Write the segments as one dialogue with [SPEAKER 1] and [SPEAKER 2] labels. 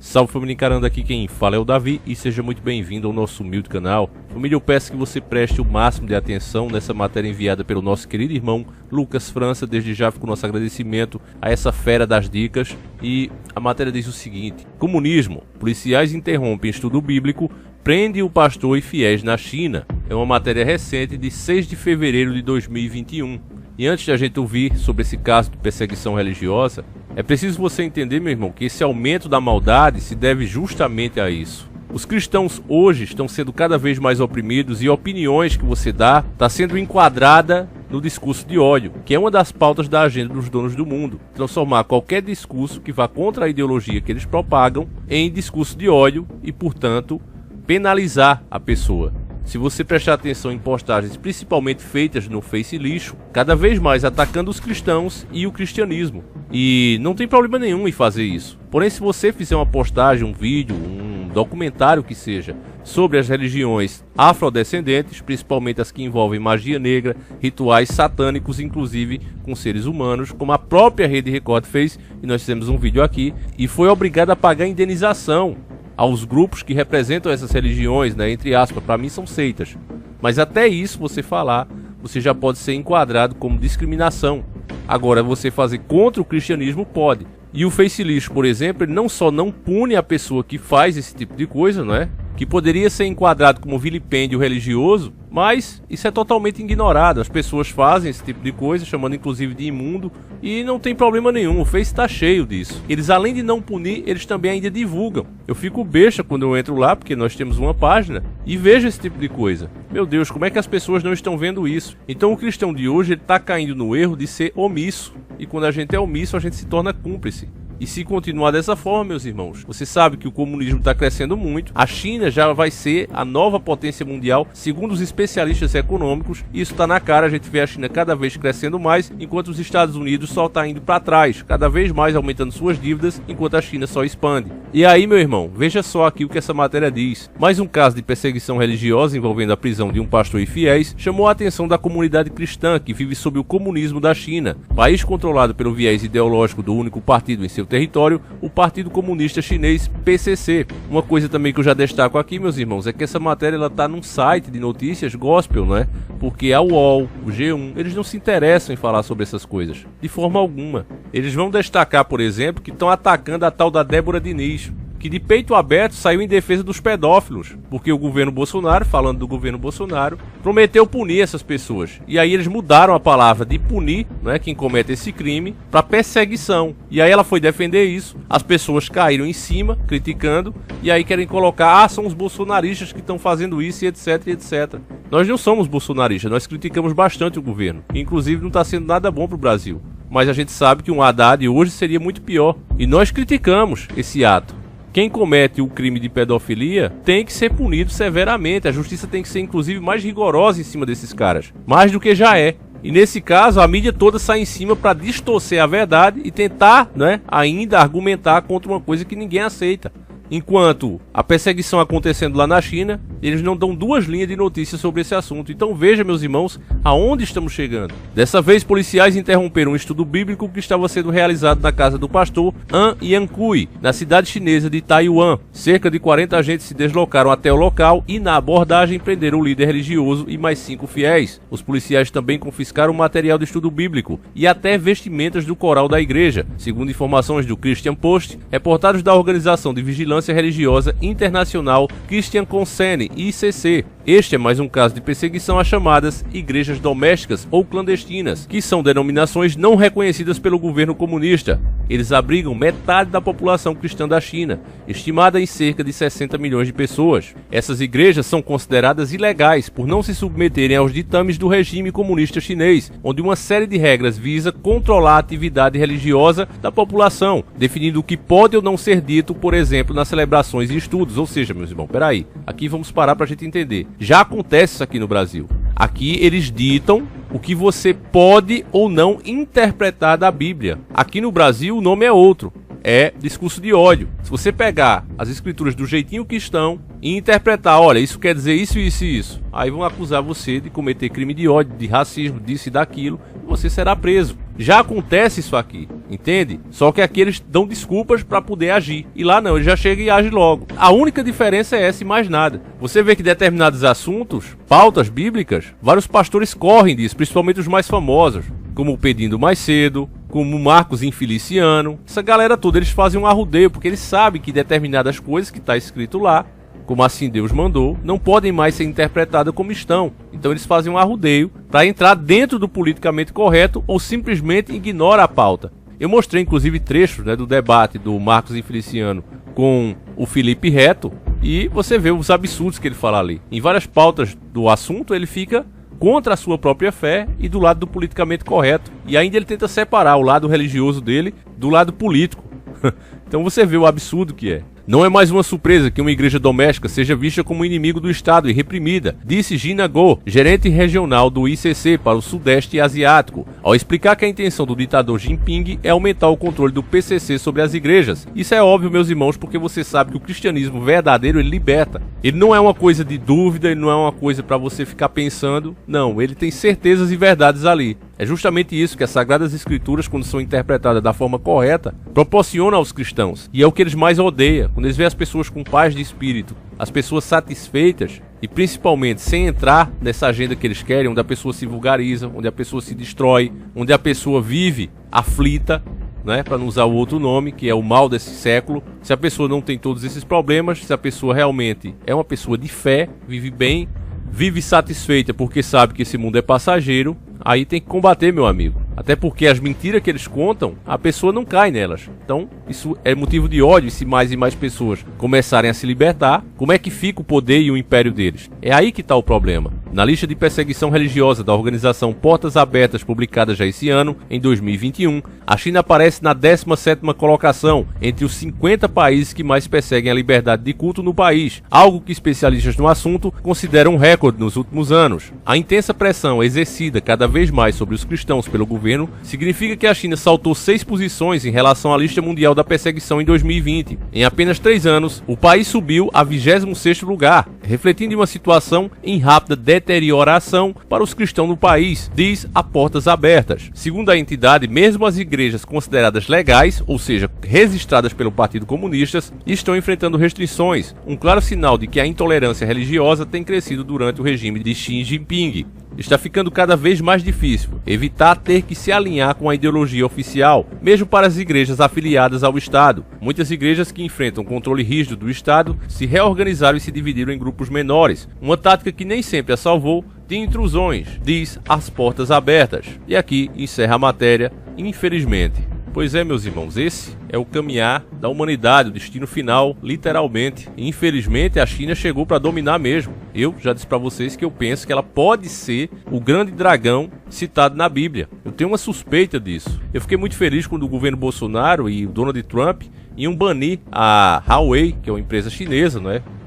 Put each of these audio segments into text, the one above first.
[SPEAKER 1] Salve família encarando, aqui quem fala é o Davi e seja muito bem-vindo ao nosso humilde canal. Família, eu peço que você preste o máximo de atenção nessa matéria enviada pelo nosso querido irmão Lucas França. Desde já fica o nosso agradecimento a essa fera das dicas. E a matéria diz o seguinte: comunismo, policiais interrompem estudo bíblico, prende o pastor e fiéis na China. É uma matéria recente de 6 de fevereiro de 2021. E antes de a gente ouvir sobre esse caso de perseguição religiosa, é preciso você entender, meu irmão, que esse aumento da maldade se deve justamente a isso. Os cristãos hoje estão sendo cada vez mais oprimidos e opiniões que você dá está sendo enquadrada no discurso de ódio, que é uma das pautas da agenda dos donos do mundo. Transformar qualquer discurso que vá contra a ideologia que eles propagam em discurso de ódio e, portanto, penalizar a pessoa. Se você prestar atenção em postagens principalmente feitas no Face lixo, cada vez mais atacando os cristãos e o cristianismo. E não tem problema nenhum em fazer isso. Porém, se você fizer uma postagem, um vídeo, um documentário que seja, sobre as religiões afrodescendentes, principalmente as que envolvem magia negra, rituais satânicos, inclusive com seres humanos, como a própria Rede Record fez, e nós fizemos um vídeo aqui, e foi obrigada a pagar indenização aos grupos que representam essas religiões, né, entre aspas, para mim são seitas. Mas até isso você falar, você já pode ser enquadrado como discriminação. Agora, você fazer contra o cristianismo pode. E o Face lixo, por exemplo, ele não só não pune a pessoa que faz esse tipo de coisa, né, que poderia ser enquadrado como vilipêndio religioso, mas isso é totalmente ignorado. As pessoas fazem esse tipo de coisa, chamando inclusive de imundo, e não tem problema nenhum, o Face está cheio disso. Eles, além de não punir, eles também ainda divulgam. Eu fico besta quando eu entro lá, porque nós temos uma página, e vejo esse tipo de coisa. Meu Deus, como é que as pessoas não estão vendo isso? Então o cristão de hoje está caindo no erro de ser omisso, e quando a gente é omisso, a gente se torna cúmplice. E se continuar dessa forma, meus irmãos, você sabe que o comunismo está crescendo muito. A China já vai ser a nova potência mundial, segundo os especialistas econômicos. Isso está na cara, a gente vê a China cada vez crescendo mais, enquanto os Estados Unidos só está indo para trás, cada vez mais aumentando suas dívidas, enquanto a China só expande. E aí, meu irmão, veja só aqui o que essa matéria diz. Mais um caso de perseguição religiosa envolvendo a prisão de um pastor e fiéis chamou a atenção da comunidade cristã que vive sob o comunismo da China, país controlado pelo viés ideológico do único partido em seu território, o Partido Comunista Chinês, PCC. Uma coisa também que eu já destaco aqui, meus irmãos, é que essa matéria ela tá num site de notícias gospel, né? Porque a UOL, o G1, eles não se interessam em falar sobre essas coisas, de forma alguma. Eles vão destacar, por exemplo, que estão atacando a tal da Débora Diniz, que de peito aberto saiu em defesa dos pedófilos, porque o governo Bolsonaro, falando do governo Bolsonaro, prometeu punir essas pessoas. E aí eles mudaram a palavra de punir, né, quem comete esse crime, para perseguição. E aí ela foi defender isso, as pessoas caíram em cima, criticando, e aí querem colocar, são os bolsonaristas que estão fazendo isso, e etc, etc. Nós não somos bolsonaristas, nós criticamos bastante o governo, inclusive não está sendo nada bom para o Brasil. Mas a gente sabe que um Haddad hoje seria muito pior, e nós criticamos esse ato. Quem comete o crime de pedofilia tem que ser punido severamente. A justiça tem que ser, inclusive, mais rigorosa em cima desses caras. Mais do que já é. E nesse caso, a mídia toda sai em cima para distorcer a verdade e tentar, né, ainda argumentar contra uma coisa que ninguém aceita. Enquanto a perseguição acontecendo lá na China, eles não dão duas linhas de notícia sobre esse assunto. Então veja, meus irmãos, aonde estamos chegando. Dessa vez, policiais interromperam um estudo bíblico que estava sendo realizado na casa do pastor An Yankui, na cidade chinesa de Taiwan. Cerca de 40 agentes se deslocaram até o local e, na abordagem, prenderam o líder religioso e mais 5 fiéis. Os policiais também confiscaram material de estudo bíblico e até vestimentas do coral da igreja. Segundo informações do Christian Post, reportados da Organização de Vigilância Religiosa Internacional Christian Consene, ICC. Este é mais um caso de perseguição às chamadas igrejas domésticas ou clandestinas, que são denominações não reconhecidas pelo governo comunista. Eles abrigam metade da população cristã da China, estimada em cerca de 60 milhões de pessoas. Essas igrejas são consideradas ilegais por não se submeterem aos ditames do regime comunista chinês, onde uma série de regras visa controlar a atividade religiosa da população, definindo o que pode ou não ser dito, por exemplo, nas celebrações e estudos. Ou seja, meus irmãos, peraí, aqui vamos parar pra gente entender. Já acontece isso aqui no Brasil. Aqui eles ditam o que você pode ou não interpretar da Bíblia. Aqui no Brasil o nome é outro. É discurso de ódio. Se você pegar as escrituras do jeitinho que estão e interpretar, olha, isso quer dizer isso, isso e isso, aí vão acusar você de cometer crime de ódio, de racismo, disso e daquilo, e você será preso. Já acontece isso aqui, entende? Só que aqui eles dão desculpas para poder agir. E lá não, ele já chega e age logo. A única diferença é essa e mais nada. Você vê que determinados assuntos, pautas bíblicas, vários pastores correm disso, principalmente os mais famosos, como o Pedindo Mais Cedo, como o Marcos Infeliciano. Essa galera toda, eles fazem um arrudeio, porque eles sabem que determinadas coisas que está escrito lá, como assim Deus mandou, não podem mais ser interpretadas como estão. Então eles fazem um arrudeio para entrar dentro do politicamente correto ou simplesmente ignora a pauta. Eu mostrei inclusive trechos, do debate do Marcos Infeliciano com o Felipe Reto e você vê os absurdos que ele fala ali. Em várias pautas do assunto ele fica contra a sua própria fé e do lado do politicamente correto. E ainda ele tenta separar o lado religioso dele do lado político. Então você vê o absurdo que é. Não é mais uma surpresa que uma igreja doméstica seja vista como inimigo do Estado e reprimida, disse Gina Go, gerente regional do ICC para o Sudeste Asiático, ao explicar que a intenção do ditador Jinping é aumentar o controle do PCC sobre as igrejas. Isso é óbvio, meus irmãos, porque você sabe que o cristianismo verdadeiro, ele liberta. Ele não é uma coisa de dúvida, ele não é uma coisa para você ficar pensando. Não, ele tem certezas e verdades ali. É justamente isso que as Sagradas Escrituras, quando são interpretadas da forma correta, proporcionam aos cristãos. E é o que eles mais odeiam, quando eles veem as pessoas com paz de espírito, as pessoas satisfeitas e principalmente sem entrar nessa agenda que eles querem, onde a pessoa se vulgariza, onde a pessoa se destrói, onde a pessoa vive aflita, para não usar o outro nome, que é o mal desse século. Se a pessoa não tem todos esses problemas, se a pessoa realmente é uma pessoa de fé, vive bem, vive satisfeita porque sabe que esse mundo é passageiro, aí tem que combater, meu amigo. Até porque as mentiras que eles contam, a pessoa não cai nelas. Então, isso é motivo de ódio. E se mais e mais pessoas começarem a se libertar, como é que fica o poder e o império deles? É aí que está o problema. Na lista de perseguição religiosa da organização Portas Abertas, publicada já esse ano, em 2021, a China aparece na 17ª colocação, entre os 50 países que mais perseguem a liberdade de culto no país, algo que especialistas no assunto consideram um recorde nos últimos anos. A intensa pressão exercida cada vez mais sobre os cristãos pelo governo significa que a China saltou 6 posições em relação à lista mundial da perseguição em 2020. Em apenas 3 anos, o país subiu a 26º lugar, refletindo em uma situação em rápida deterioração para os cristãos no país, diz a Portas Abertas. Segundo a entidade, mesmo as igrejas consideradas legais, ou seja, registradas pelo Partido Comunista, estão enfrentando restrições, um claro sinal de que a intolerância religiosa tem crescido durante o regime de Xi Jinping. Está ficando cada vez mais difícil evitar ter que se alinhar com a ideologia oficial, mesmo para as igrejas afiliadas ao Estado. Muitas igrejas que enfrentam o controle rígido do Estado se reorganizaram e se dividiram em grupos menores, uma tática que nem sempre a salvou de intrusões, diz as Portas Abertas. E aqui encerra a matéria, infelizmente. Pois é, meus irmãos, esse é o caminhar da humanidade, o destino final, literalmente. E, infelizmente, a China chegou para dominar mesmo. Eu já disse para vocês que eu penso que ela pode ser o grande dragão citado na Bíblia. Eu tenho uma suspeita disso. Eu fiquei muito feliz quando o governo Bolsonaro e o Donald Trump iam banir a Huawei, que é uma empresa chinesa,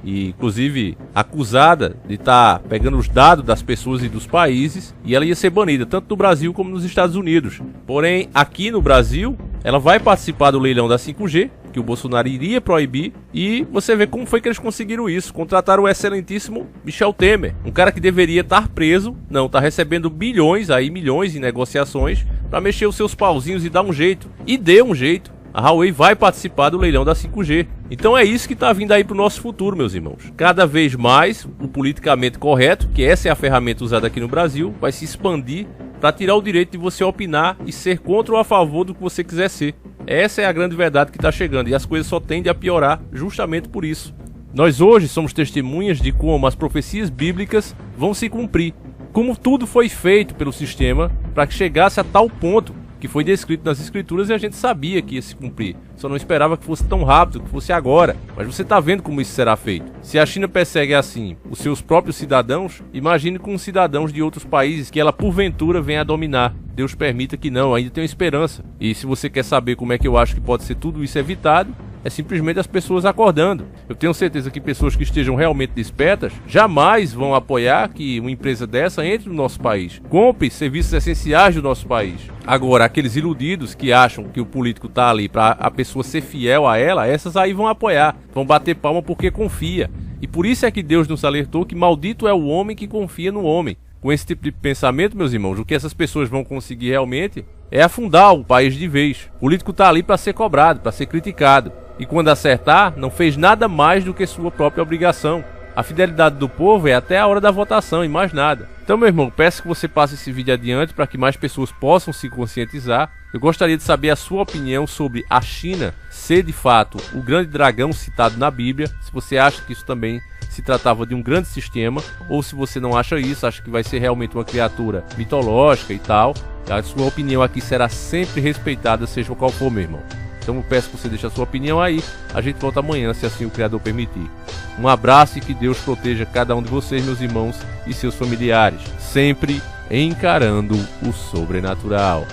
[SPEAKER 1] e inclusive acusada de estar pegando os dados das pessoas e dos países, e ela ia ser banida, tanto no Brasil como nos Estados Unidos. Porém, aqui no Brasil, ela vai participar do leilão da 5G, que o Bolsonaro iria proibir, e você vê como foi que eles conseguiram isso. Contrataram o excelentíssimo Michel Temer, um cara que deveria estar preso, não, está recebendo milhões em negociações, para mexer os seus pauzinhos e dar um jeito, e deu um jeito. A Huawei vai participar do leilão da 5G. Então é isso que está vindo aí para o nosso futuro, meus irmãos. Cada vez mais o politicamente correto, que essa é a ferramenta usada aqui no Brasil, vai se expandir para tirar o direito de você opinar e ser contra ou a favor do que você quiser ser. Essa é a grande verdade que está chegando e as coisas só tendem a piorar justamente por isso. Nós hoje somos testemunhas de como as profecias bíblicas vão se cumprir. Como tudo foi feito pelo sistema para que chegasse a tal ponto que foi descrito nas escrituras e a gente sabia que ia se cumprir. Só não esperava que fosse tão rápido, que fosse agora. Mas você está vendo como isso será feito. Se a China persegue assim os seus próprios cidadãos, imagine com os cidadãos de outros países que ela porventura venha a dominar. Deus permita que não, ainda tem esperança. E se você quer saber como é que eu acho que pode ser tudo isso evitado, é simplesmente as pessoas acordando. Eu tenho certeza que pessoas que estejam realmente despertas jamais vão apoiar que uma empresa dessa entre no nosso país, compre serviços essenciais do nosso país. Agora, aqueles iludidos que acham que o político está ali para a pessoa ser fiel a ela, essas aí vão apoiar, vão bater palma porque confia. E por isso é que Deus nos alertou que maldito é o homem que confia no homem. Com esse tipo de pensamento, meus irmãos, o que essas pessoas vão conseguir realmente é afundar o país de vez. O político tá ali para ser cobrado, para ser criticado. E quando acertar, não fez nada mais do que sua própria obrigação. A fidelidade do povo é até a hora da votação e mais nada. Então, meu irmão, peço que você passe esse vídeo adiante para que mais pessoas possam se conscientizar. Eu gostaria de saber a sua opinião sobre a China ser de fato o grande dragão citado na Bíblia. Se você acha que isso também se tratava de um grande sistema, ou se você não acha isso, acha que vai ser realmente uma criatura mitológica e tal. A sua opinião aqui será sempre respeitada, seja qual for, meu irmão. Então eu peço que você deixe a sua opinião aí. A gente volta amanhã, se assim o Criador permitir. Um abraço e que Deus proteja cada um de vocês, meus irmãos e seus familiares, sempre encarando o sobrenatural.